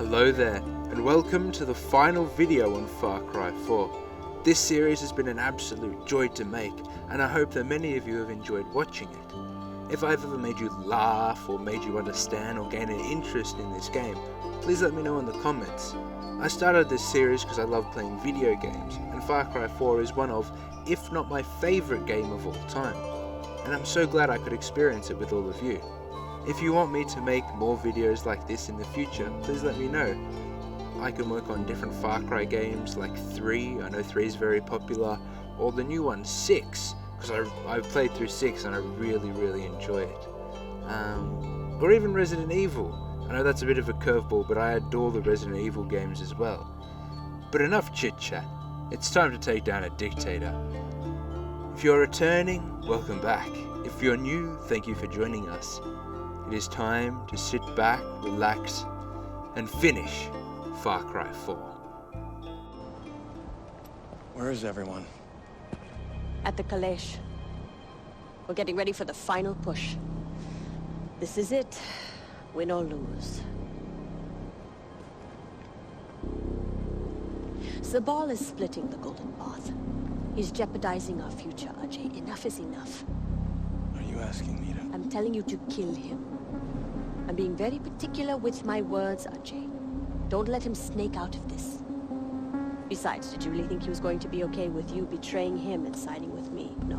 Hello there, and welcome to the final video on Far Cry 4. This series has been an absolute joy to make, and I hope that many of you have enjoyed watching it. If I've ever made you laugh, or made you understand or gain an interest in this game, please let me know in the comments. I started this series because I love playing video games, and Far Cry 4 is one of, if not my favourite game of all time. And I'm so glad I could experience it with all of you. If you want me to make more videos like this in the future, please let me know. I can work on different Far Cry games like 3, I know 3 is very popular, or the new one 6, because I've played through 6 and I really enjoy it. Or even Resident Evil. I know that's a bit of a curveball, but I adore the Resident Evil games as well. But enough chit chat, it's time to take down a dictator. If you're returning, welcome back. If you're new, thank you for joining us. It is time to sit back, relax, and finish Far Cry 4. Where is everyone? At the Kalesh. We're getting ready for the final push. This is it. Win or lose. Zabal is splitting the Golden Path. He's jeopardizing our future, Ajay. Enough is enough. Are you asking me to? I'm telling you to kill him. I'm being very particular with my words, Ajay. Don't let him snake out of this. Besides, did you really think he was going to be okay with you betraying him and siding with me? No.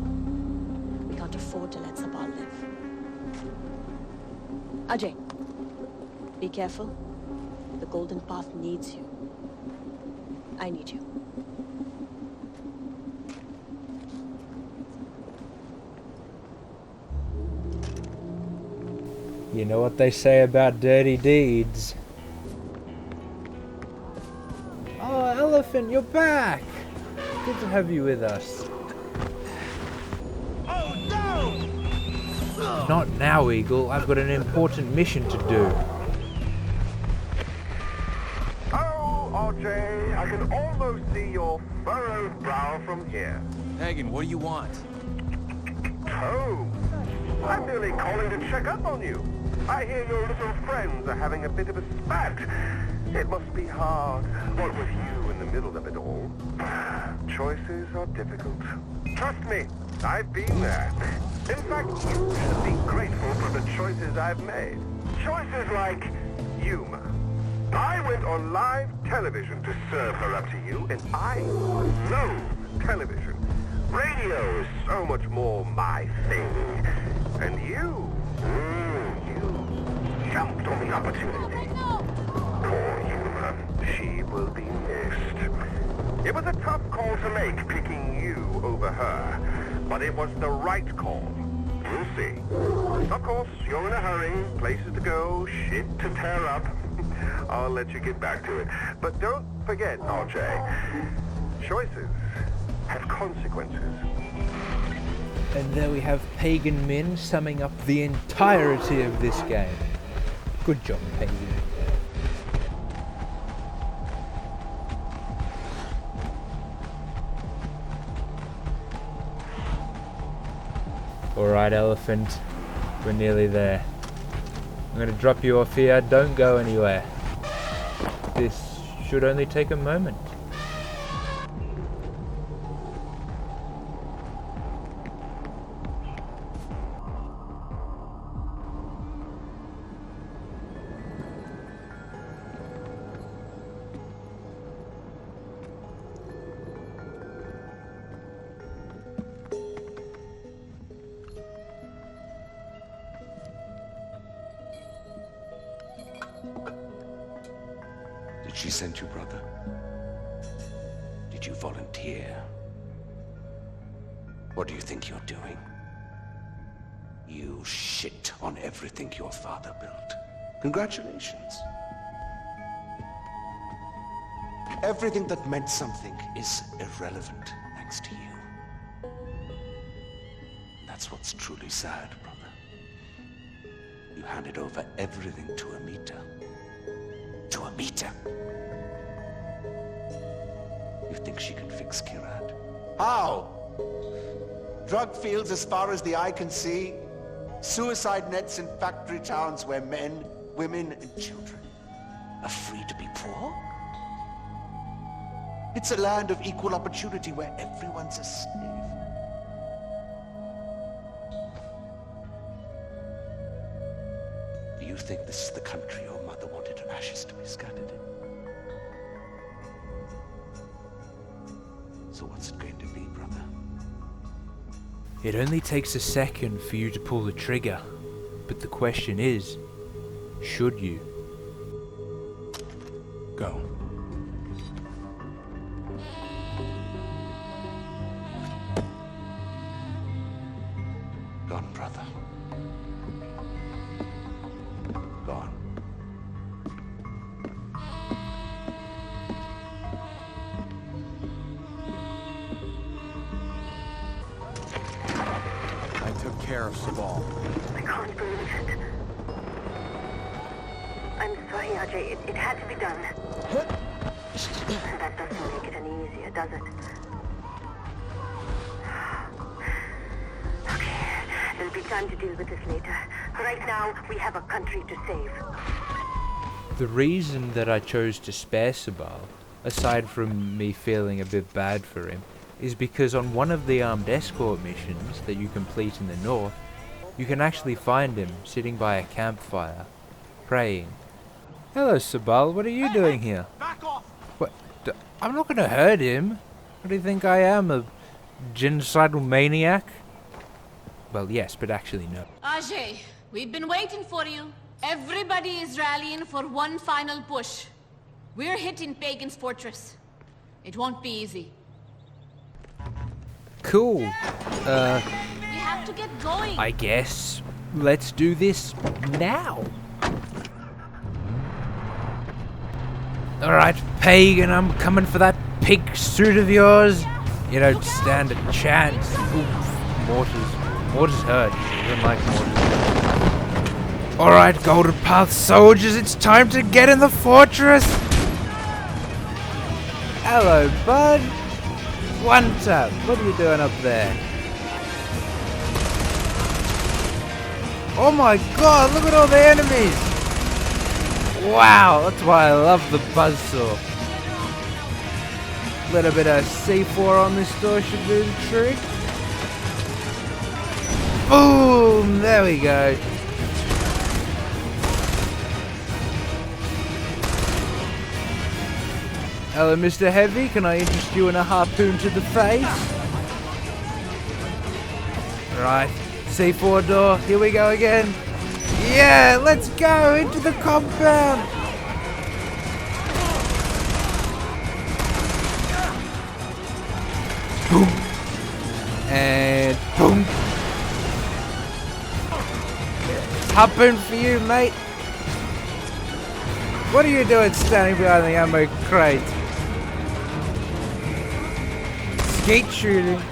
We can't afford to let Zabal live. Ajay, be careful. The Golden Path needs you. I need you. You know what they say about dirty deeds. Oh, Elephant, you're back! Good to have you with us. Oh no! Not now, Eagle. I've got an important mission to do. Oh, RJ, I can almost see your furrowed brow from here. Hagen, what do you want? Oh, I'm merely calling to check up on you. I hear your little friends are having a bit of a spat. It must be hard, what with you in the middle of it all. Choices are difficult. Trust me, I've been there. In fact, you should be grateful for the choices I've made. Choices like humor. I went on live television to serve her up to you, and I loathe television. Radio is so much more my thing. And you jumped on the opportunity. Poor Yuma, she will be missed. It was a tough call to make, picking you over her, but it was the right call. We'll see. Of course, you're in a hurry, places to go, shit to tear up. I'll let you get back to it. But don't forget, RJ, choices have consequences. And there we have Pagan Min summing up the entirety of this game. Good job, Pagan. Alright, Elephant. We're nearly there. I'm going to drop you off here. Don't go anywhere. This should only take a moment. Did she send you, brother? Did you volunteer? What do you think you're doing? You shit on everything your father built. Congratulations. Everything that meant something is irrelevant thanks to you. That's what's truly sad, brother. You handed over everything to Amita. To Amita. You think she can fix Kirat? How? Drug fields as far as the eye can see. Suicide nets in factory towns where men, women, and children are free to be poor? It's a land of equal opportunity where everyone's a slave. Do you think this is the country your mother wanted her ashes to be scattered in? So what's it going to be, brother? It only takes a second for you to pull the trigger, but the question is, should you? Go. Gone, brother. Gone. I took care of Sabal. I can't believe it. I'm sorry, Ajay. It had to be done. And that doesn't make it any easier, does it? Okay, there'll be time to deal with this later. Right now, we have a country to save. The reason that I chose to spare Sabal, aside from me feeling a bit bad for him, is because on one of the armed escort missions that you complete in the north, you can actually find him sitting by a campfire, praying. Hello, Sabal, what are you doing here? Back off! What? I'm not gonna hurt him. What do you think I am, a genocidal maniac? Well, yes, but actually no. Ajay, we've been waiting for you. Everybody is rallying for one final push. We're hitting Pagan's fortress. It won't be easy. Cool. We have to get going. I guess let's do this now. Alright, Pagan, I'm coming for that pink suit of yours. You don't stand a chance. Oof, mortars hurt. I don't like mortars. Alright, Golden Path soldiers, it's time to get in the fortress. Hello, bud. One tap. What are you doing up there? Oh my god, look at all the enemies! Wow, that's why I love the buzzsaw. Little bit of C4 on this door should do the trick. Boom! There we go. Hello, Mr. Heavy. Can I interest you in a harpoon to the face? Right. C4 door. Here we go again. Yeah, let's go into the compound. Boom. And boom. Harpoon for you, mate. What are you doing standing behind the ammo crate? Skeet shooting.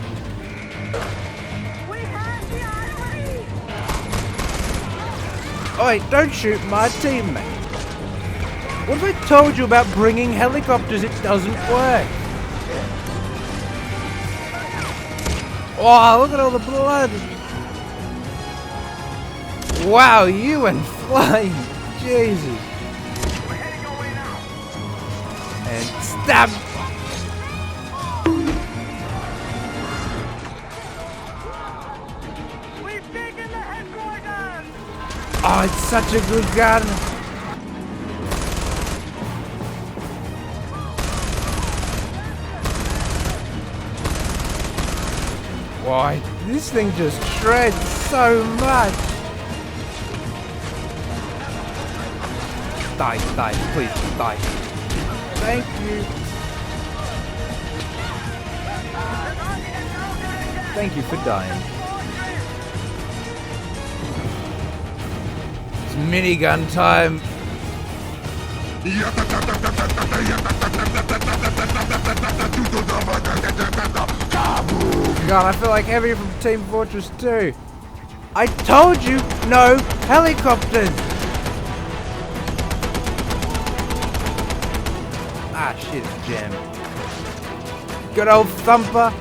Oi, don't shoot my teammate. What have I told you about bringing helicopters? It doesn't work. Oh, look at all the blood. Wow, you went flying. Jesus. And stab. Oh, it's such a good gun. Why, this thing just shreds so much. Die, please, die. Thank you. Thank you for dying. It's minigun time. God, I feel like Heavy from Team Fortress 2. I told you, no helicopters. Ah, shit, it's jammed. Good old thumper.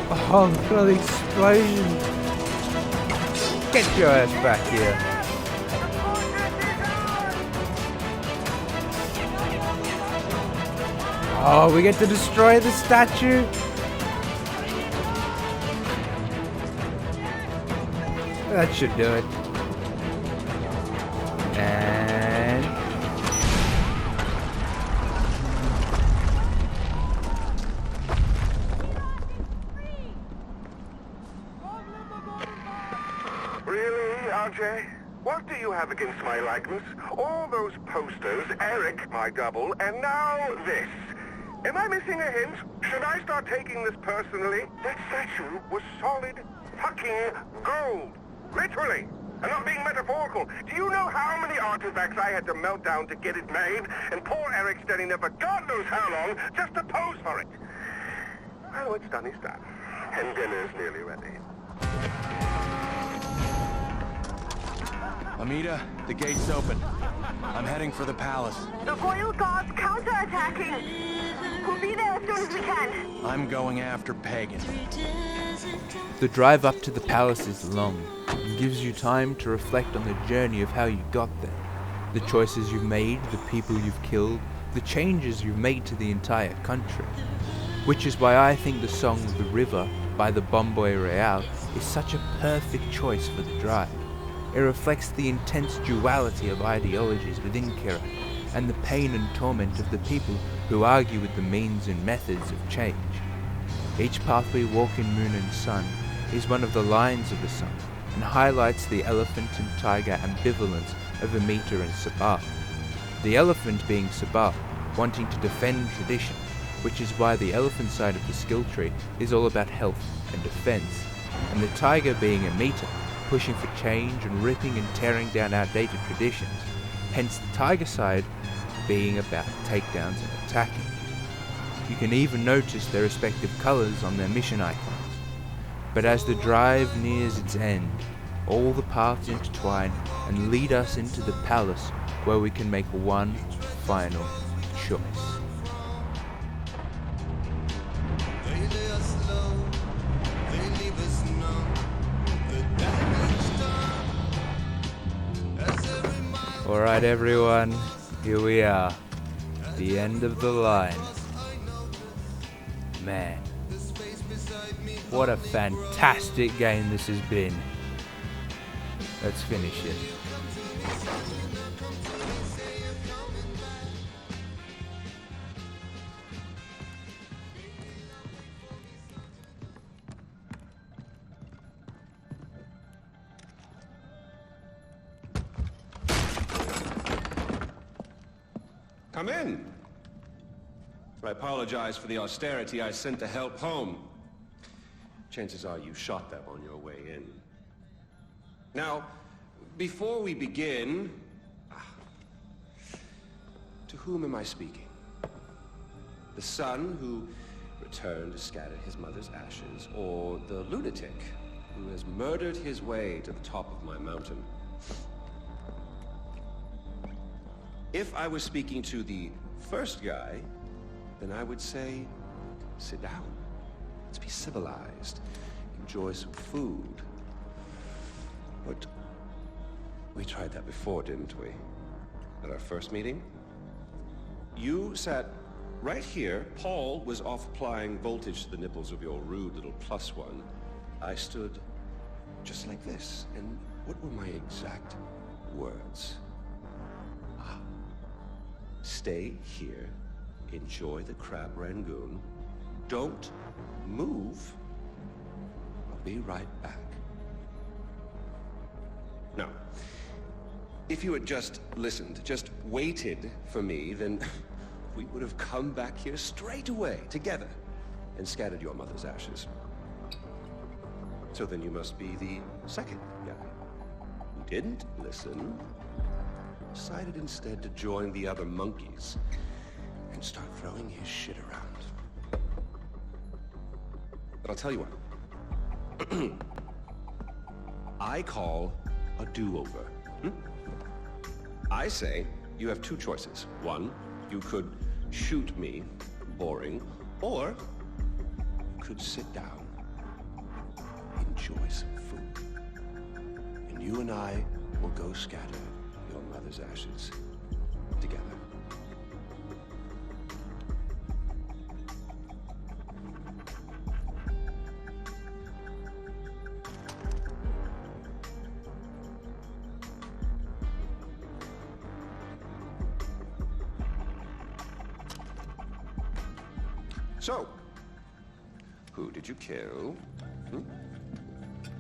Oh, look at all the explosions. Get your ass back here. Oh, we get to destroy the statue. That should do it. And Really, RJ? What do you have against my likeness? All those posters, Eric, my double, and now this. Am I missing a hint? Should I start taking this personally? That statue was solid fucking gold. Literally. I'm not being metaphorical. Do you know how many artifacts I had to melt down to get it made? And poor Eric standing there for God knows how long just to pose for it. Well, what's done is done. And dinner's nearly ready. Amita, the gate's open. I'm heading for the palace. The royal guards counterattacking. We'll be there as soon as we can. I'm going after Pagan. the drive up to the palace is long and gives you time to reflect on the journey of how you got there, the choices you've made, the people you've killed, the changes you've made to the entire country. Which is why I think the song The River by the Bon Boy Royale is such a perfect choice for the drive. It reflects the intense duality of ideologies within Kira and the pain and torment of the people who argue with the means and methods of change. Each path we walk in Moon and Sun is one of the lines of the song and highlights the elephant and tiger ambivalence of Amita and Sabah. The elephant being Sabah, wanting to defend tradition, which is why the elephant side of the skill tree is all about health and defense, and the tiger being Amita, pushing for change and ripping and tearing down outdated traditions, hence the tiger side being about takedowns and attacking. You can even notice their respective colours on their mission icons. But as the drive nears its end, all the paths intertwine and lead us into the palace where we can make one final choice. Alright everyone, here we are, the end of the line. Man, what a fantastic game this has been. Let's finish it. Come in. I apologize for the austerity I sent to help home. Chances are you shot them on your way in. Now, before we begin, to whom am I speaking? The son who returned to scatter his mother's ashes, or the lunatic who has murdered his way to the top of my mountain? If I was speaking to the first guy, then I would say, sit down. Let's be civilized. Enjoy some food. But we tried that before, didn't we? At our first meeting? You sat right here. Paul was off applying voltage to the nipples of your rude little plus one. I stood just like this. And what were my exact words? Stay here, enjoy the crab rangoon, don't move, I'll be right back. Now, if you had just listened, just waited for me, then we would have come back here straight away, together, and scattered your mother's ashes. So then you must be the second guy who didn't listen, decided instead to join the other monkeys and start throwing his shit around. But I'll tell you what. I call a do-over. I say you have two choices. One, you could shoot me, boring, or you could sit down, enjoy some food, and you and I will go scatter your mother's ashes together. So, who did you kill?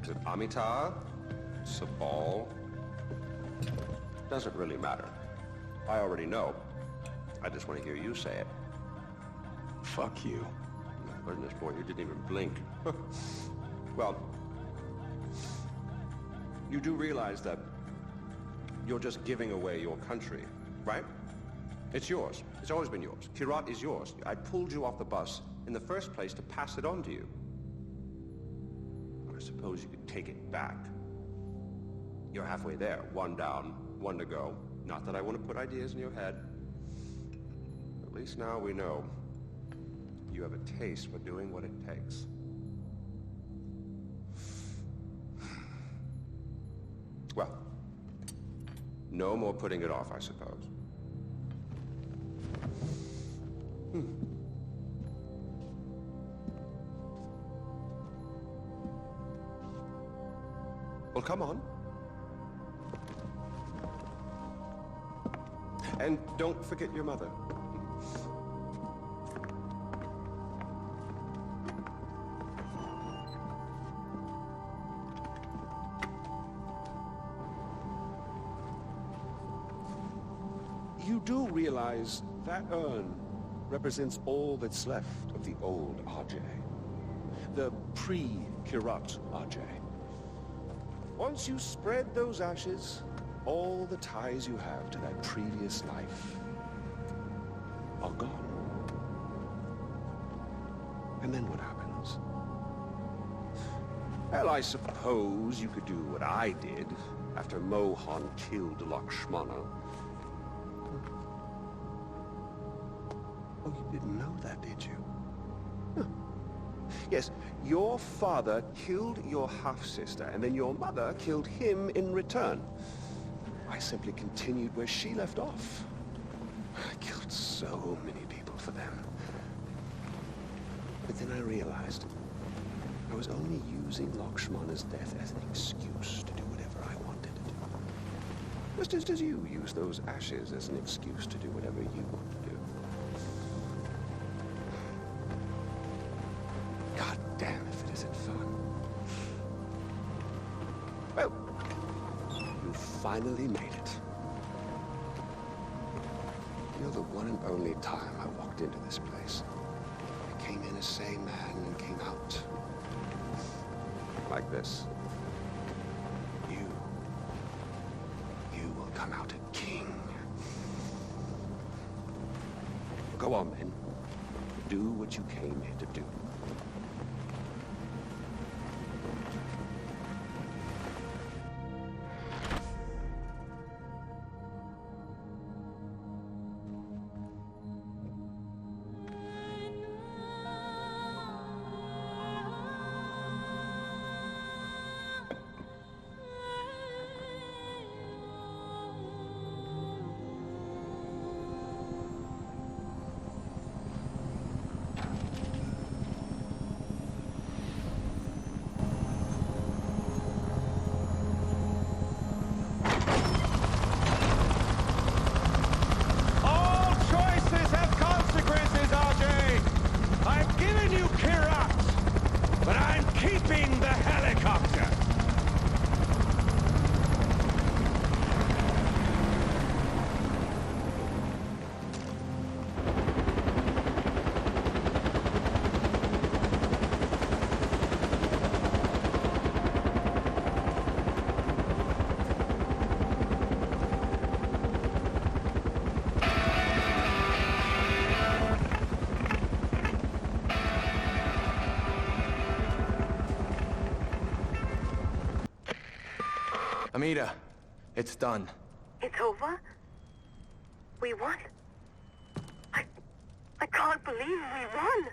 Is it Amitar? Sabal? Doesn't really matter. I already know. I just want to hear you say it. Fuck you. My goodness, boy, you didn't even blink. Well, you do realize that you're just giving away your country, right? It's yours. It's always been yours. Kirat is yours. I pulled you off the bus in the first place to pass it on to you. I suppose you could take it back. You're halfway there. One down, one to go. Not that I want to put ideas in your head. At least now we know you have a taste for doing what it takes. Well, no more putting it off, I suppose. Well, come on. And don't forget your mother. You do realize that urn represents all that's left of the old RJ. The pre-Kirat RJ. Once you spread those ashes, all the ties you have to that previous life are gone. And then what happens? Well, I suppose you could do what I did after Mohan killed Lakshmana. Oh, you didn't know that, did you? Huh. Yes, your father killed your half-sister, and then your mother killed him in return. I simply continued where she left off. I killed so many people for them. But then I realized I was only using Lakshmana's death as an excuse to do whatever I wanted to do. Just as you use those ashes as an excuse to do whatever you want to do. God damn if it isn't fun. Well, you finally made it. You're the one and only time I walked into this place. I came in a sane man and came out like this. You will come out a king. Go on, then. Do what you came here to do. Amita, it's done. It's over? We won? I can't believe we won!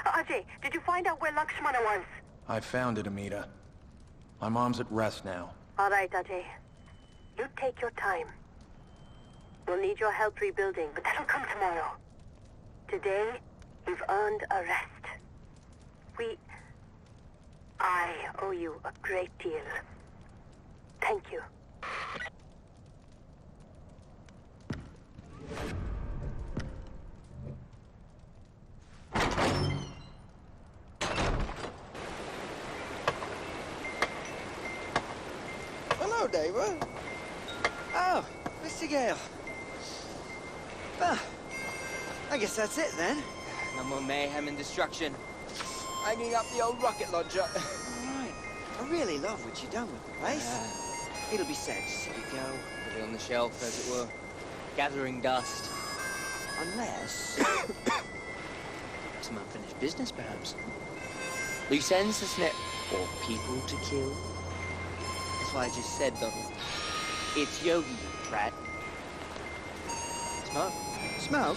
Ajay, did you find out where Lakshmana was? I found it, Amita. My mom's at rest now. All right, Ajay. You take your time. We'll need your help rebuilding, but that'll come tomorrow. Today, you've earned a rest. I owe you a great deal. Thank you. Hello, neighbor. Oh, Mr. Gale. Well, I guess that's it then. No more mayhem and destruction. Hanging up the old rocket launcher. Alright. I really love what you've done with the place. It'll be sad to see you go. Put it on the shelf, as it were. Gathering dust. Unless... some unfinished business, perhaps. Loose ends to snip. Or people to kill. That's what I just said, Donald. It's Yogi, you prat. Smoke? Smoke?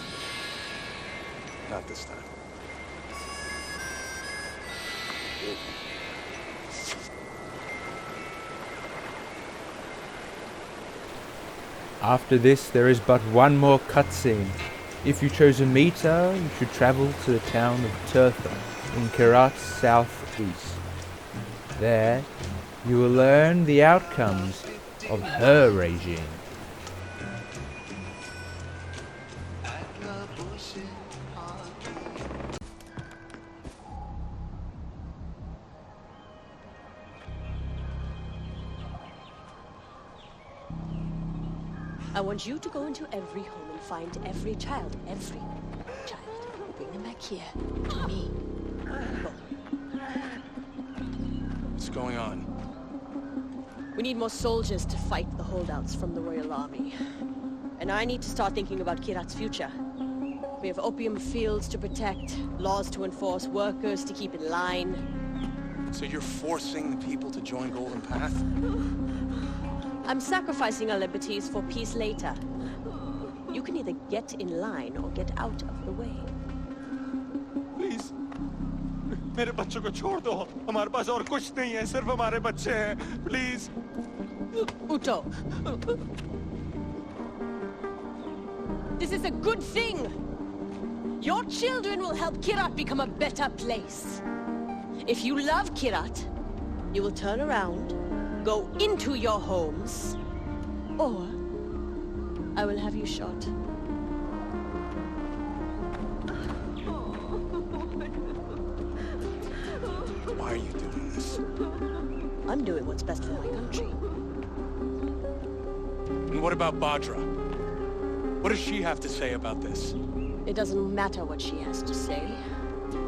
Not this time. After this, there is but one more cutscene. If you chose a meter, you should travel to the town of Tertha in Kirat's southeast. There, you will learn the outcomes of her regime. I want you to go into every home and find every child. Bring them back here, to me. What's going on? We need more soldiers to fight the holdouts from the Royal Army. And I need to start thinking about Kirat's future. We have opium fields to protect, laws to enforce, workers to keep in line. So you're forcing the people to join Golden Path? I'm sacrificing our liberties for peace later. You can either get in line or get out of the way. Please. मेरे बच्चों को छोड़ दो. हमारे पास और कुछ नहीं है, सिर्फ हमारे बच्चे हैं. Please. Uto. This is a good thing. Your children will help Kirat become a better place. If you love Kirat, you will turn around, go into your homes, or I will have you shot. Why are you doing this? I'm doing what's best for my country. And what about Badra? What does she have to say about this? It doesn't matter what she has to say.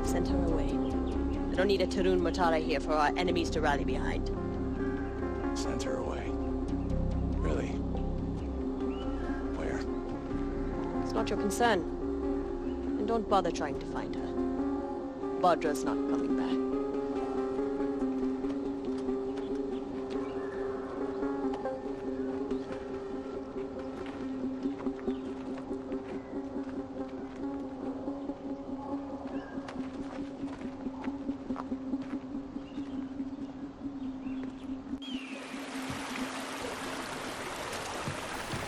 Send her away. I don't need a Tarun Matara here for our enemies to rally behind. Send her away. Really? Where? It's not your concern. And don't bother trying to find her. Badra's not coming back.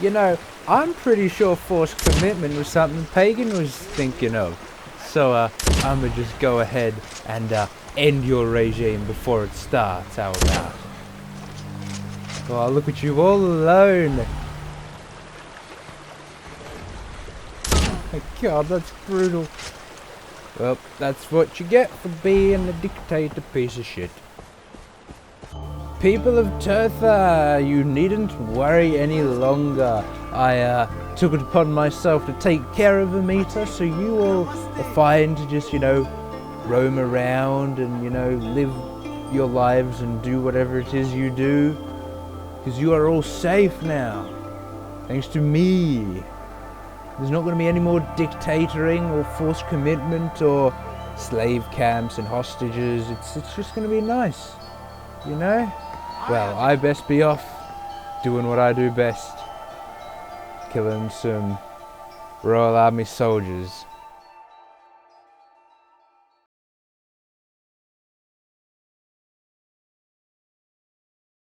You know, I'm pretty sure forced commitment was something Pagan was thinking of. So, I'ma just go ahead and, end your regime before it starts. How about? Oh, look at you all alone. Oh my God, that's brutal. Well, that's what you get for being a dictator piece of shit. People of Tertha, you needn't worry any longer. I took it upon myself to take care of Amita, so you all are fine to just, you know, roam around and, you know, live your lives and do whatever it is you do. Because you are all safe now, thanks to me. There's not going to be any more dictatoring or forced commitment or slave camps and hostages. It's just going to be nice, you know? Well, I best be off doing what I do best. Killing some Royal Army soldiers.